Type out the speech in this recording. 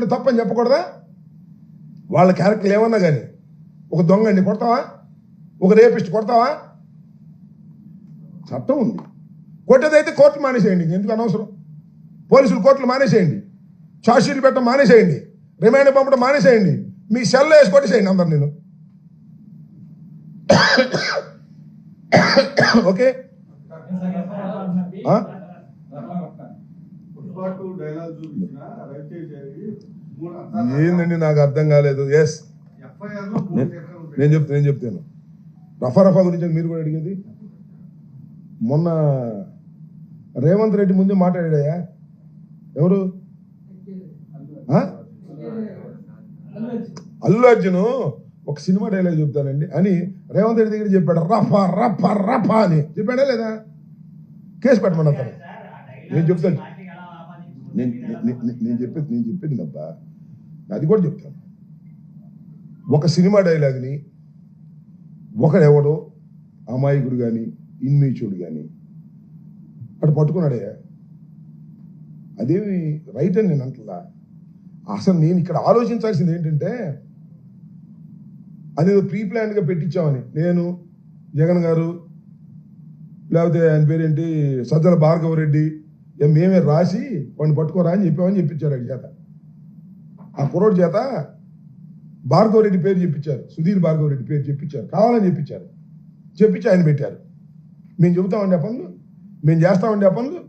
చేస్తుంటే తప్పని చెప్పకూడదా? వాళ్ళ క్యారెక్టర్లు ఏమన్నా కానీ ఒక దొంగండి కొడతావా? ఒక రేపిస్ట్ కొడతావా? చట్టం ఉంది. కొట్టేదైతే కోర్టు మానేసేయండి, ఎందుకు అనవసరం. పోలీసులు కోర్టులు మానేసేయండి, ఛార్జ్షీట్లు పెట్టడం మానేసేయండి, రిమాండ్ పంపడం మానేసేయండి, మీ సెల్లో వేసి కొట్టేసేయండి అందరు. నేను ఓకే. ఏందండి నాకు అర్థం కాలేదు. ఎస్ నేను చెప్తాను రఫా గురించి మీరు కూడా అడిగేది. మొన్న రేవంత్ రెడ్డి ముందే మాట్లాడాయా? ఎవరు? అల్లు అర్జున్ ఒక సినిమా డైలాగ్ చెప్తానండి అని రేవంత్ రెడ్డి దగ్గర చెప్పాడు. రఫా రఫా రఫా అని చెప్పాడా లేదా? కేసు పెట్టమని అతను. నేను చెప్తాను, నేను చెప్పేది నబ్బా, అది కూడా చెప్తాను. ఒక సినిమా డైలాగ్ని ఒకడెవడో అమాయకుడు కానీ ఇన్మీచుడు కానీ అటు పట్టుకున్నాడయ్యా, అదేమి రైట్ అని నేను అంటలా. అసలు నేను ఇక్కడ ఆలోచించాల్సింది ఏంటంటే, అదేదో ప్రీ ప్లాన్గా పెట్టించామని నేను, జగన్ గారు, లేకపోతే ఆయన పేరేంటి సజ్జల భార్గవ రెడ్డి, మేమే రాసి వాడిని పట్టుకోరా అని చెప్పామని చెప్పించారు. ఆయన చేత, ఆ కుర్రోడి చేత భార్గవ రెడ్డి పేరు చెప్పించారు, సుధీర్ భార్గవ రెడ్డి పేరు చెప్పించారు, కావాలని చెప్పించారు. చెప్పించి ఆయన పెట్టారు. మేము చెబుతామండి ఆ పనులు, మేము చేస్తామండి ఆ పనులు.